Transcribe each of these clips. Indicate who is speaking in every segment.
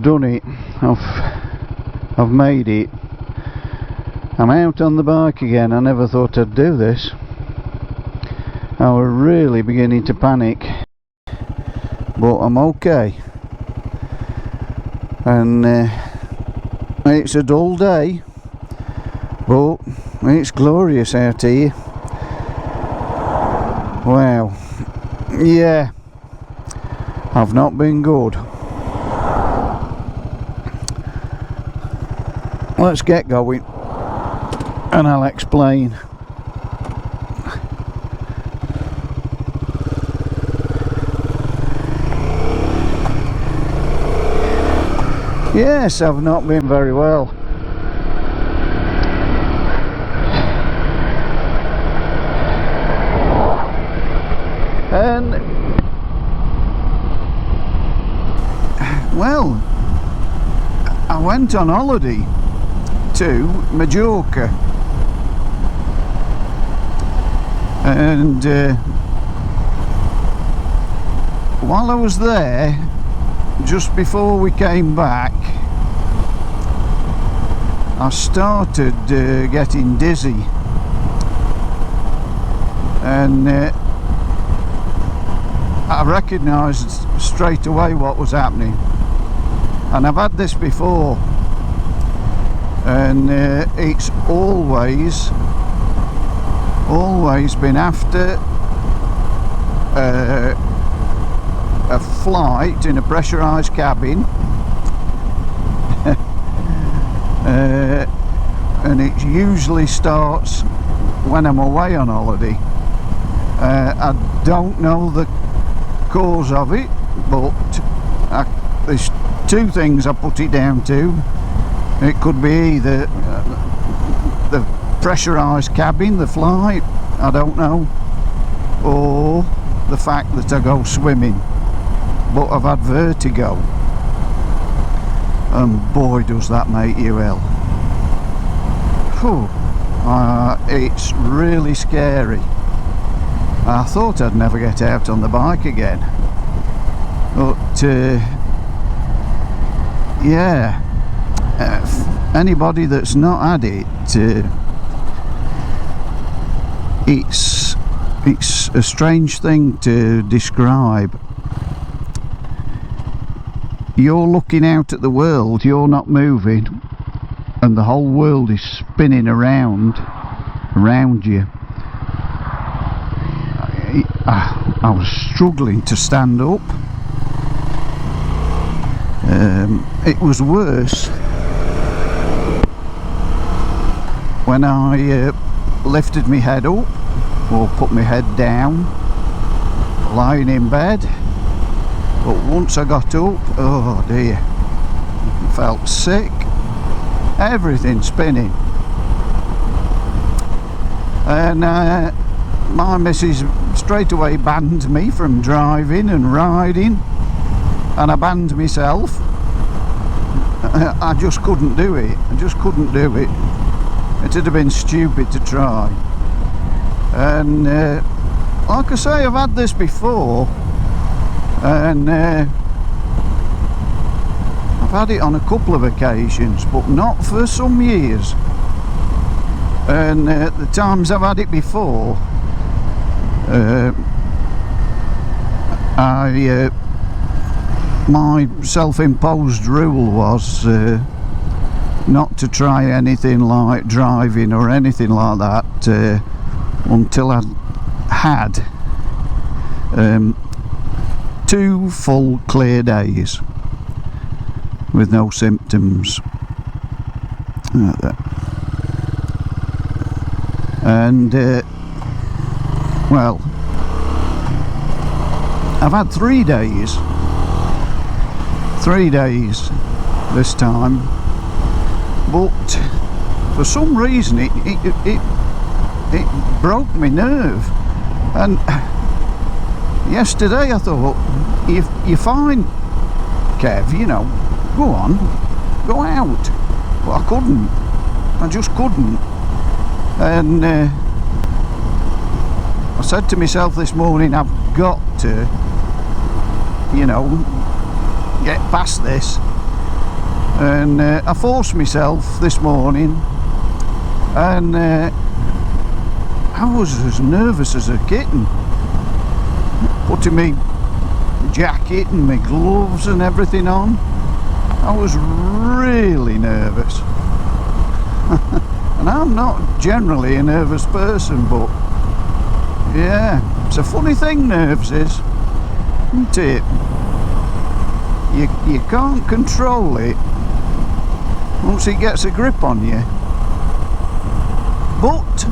Speaker 1: done it. I've made it. I'm out on the bike again. I never thought I'd do this. I was really beginning to panic, but I'm okay. And it's a dull day, but it's glorious out here. Wow. Yeah, I've not been good. Let's get going and I'll explain. Yes, I've not been very well. And well, I went on holiday to Majorca, and while I was there, just before we came back, I started getting dizzy, and I recognised straight away what was happening. And I've had this before, and it's always been after a flight in a pressurised cabin, and it usually starts when I'm away on holiday. I don't know the cause of it, but there's two things I put it down to. It could be either the pressurised cabin, the flight, I don't know, or the fact that I go swimming. But I've had vertigo, and boy does that make you ill. Whew. It's really scary. I thought I'd never get out on the bike again, but yeah, anybody that's not had it, it's a strange thing to describe. You're looking out at the world, you're not moving, and the whole world is spinning around you. I was struggling to stand up. It was worse when I lifted my head up, or put my head down, lying in bed. But once I got up, oh dear, I felt sick, everything spinning. And my missus straight away banned me from driving and riding, and I banned myself. I just couldn't do it. I just couldn't do it. It would have been stupid to try. And like I say, I've had this before, and I've had it on a couple of occasions, but not for some years. And the times I've had it before, my self-imposed rule was not to try anything like driving or anything like that until I had 2 full clear days with no symptoms. And well, I've had 3 days this time, but for some reason it broke my nerve. And yesterday I thought, you're fine, Kev, you know, go on, go out. But I couldn't. I just couldn't. And I said to myself this morning, I've got to, you know, get past this. and I forced myself this morning, and I was as nervous as a kitten, putting me jacket and my gloves and everything on. I was really nervous. And I'm not generally a nervous person, but yeah, it's a funny thing, nerves is, isn't it? You can't control it once it gets a grip on you. But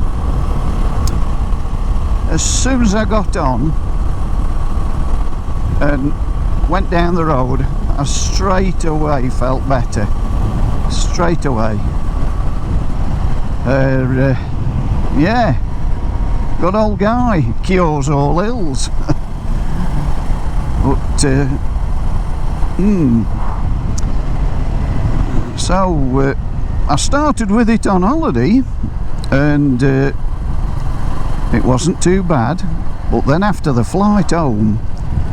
Speaker 1: as soon as I got on and went down the road, I straight away felt better. Straight away. Yeah, good old guy, cures all ills. But so I started with it on holiday, and it wasn't too bad. But then after the flight home,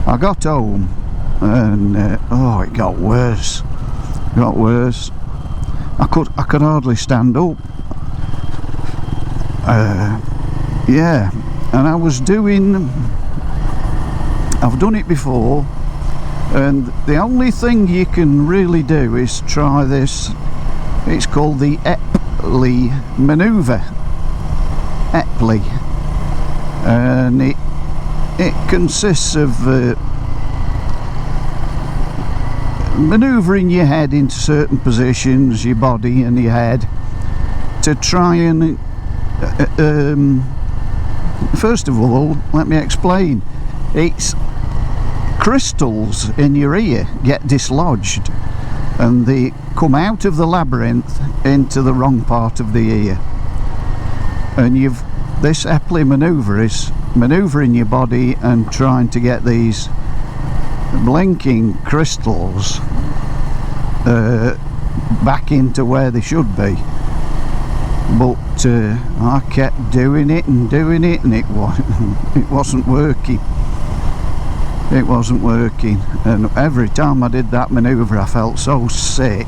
Speaker 1: I got home, and oh, it got worse. Got worse. I could hardly stand up. Yeah, and I've done it before, and the only thing you can really do is try this. It's called the Epley manoeuvre. Epley, and it consists of manoeuvring your head into certain positions, your body and your head, to try and first of all, let me explain. It's crystals in your ear get dislodged, and they come out of the labyrinth into the wrong part of the ear. And this Epley manoeuvre is manoeuvring your body and trying to get these blinking crystals back into where they should be. But I kept doing it, and it wasn't working. It wasn't working, and every time I did that manoeuvre, I felt so sick.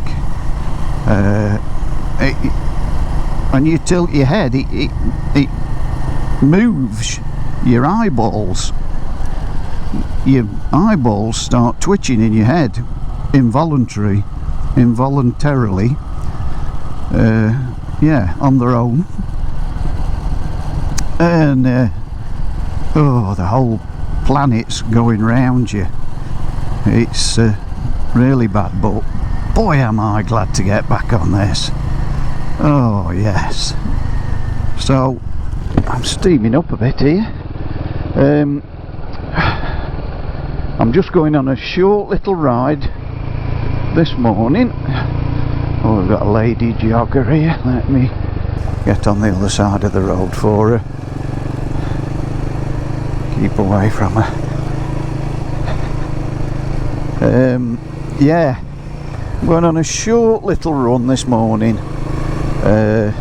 Speaker 1: When you tilt your head, it moves your eyeballs. Your eyeballs start twitching in your head, involuntarily. Yeah, on their own. And oh, the whole planet's going round you. It's really bad, but boy am I glad to get back on this. Oh yes. So I'm steaming up a bit here. I'm just going on a short little ride this morning. Oh, we've got a lady jogger here. Let me get on the other side of the road for her. Keep away from her. Yeah, going on a short little run this morning, and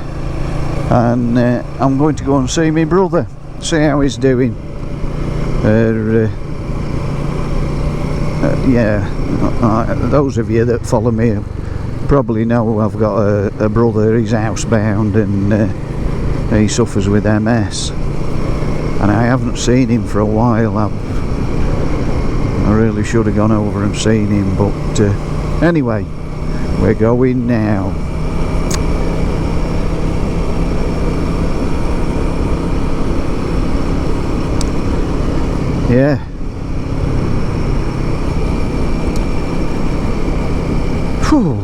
Speaker 1: I'm going to go and see my brother, see how he's doing. Yeah, those of you that follow me probably know I've got a brother. He's housebound, and he suffers with MS, and I haven't seen him for a while. I really should have gone over and seen him, but anyway, we're going now. Yeah. Whew.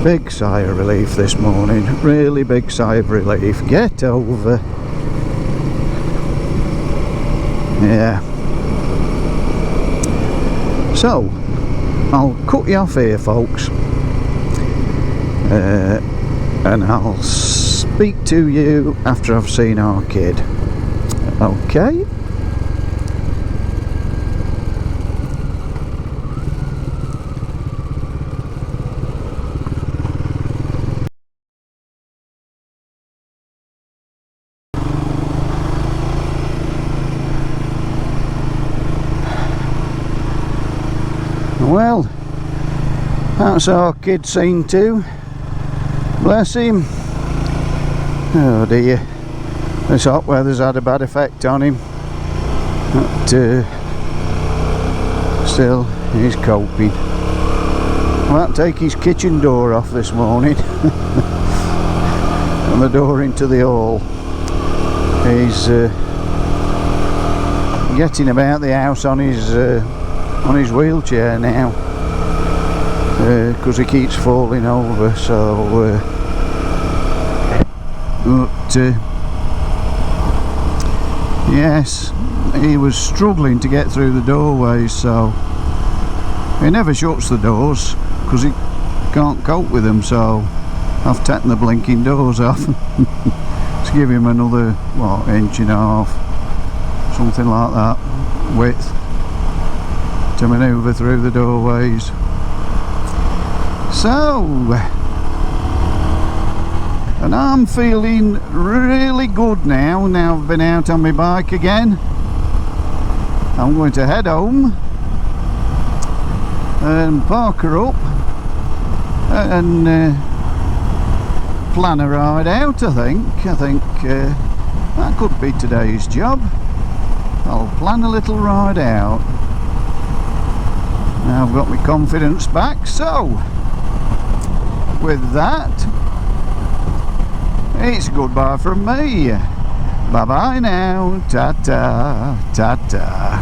Speaker 1: Big sigh of relief this morning, really big sigh of relief. Get over. Yeah. So, I'll cut you off here, folks, and I'll speak to you after I've seen our kid. Okay? Well, That's our kid seen too. Bless him. Oh dear. This hot weather's had a bad effect on him. But still, he's coping. I had to take his kitchen door off this morning. And the door into the hall. He's getting about the house on his wheelchair now, because he keeps falling over. So, yes, he was struggling to get through the doorways. So he never shuts the doors because he can't cope with them. So I've taken the blinking doors off to give him another, what, inch and a half, something like that, width to manoeuvre through the doorways. So, and I'm feeling really good now I've been out on my bike again. I'm going to head home and park her up and plan a ride out. I think that could be today's job. I'll plan a little ride out. Now I've got my confidence back, so with that, it's goodbye from me. Bye bye now. Ta-ta, ta-ta.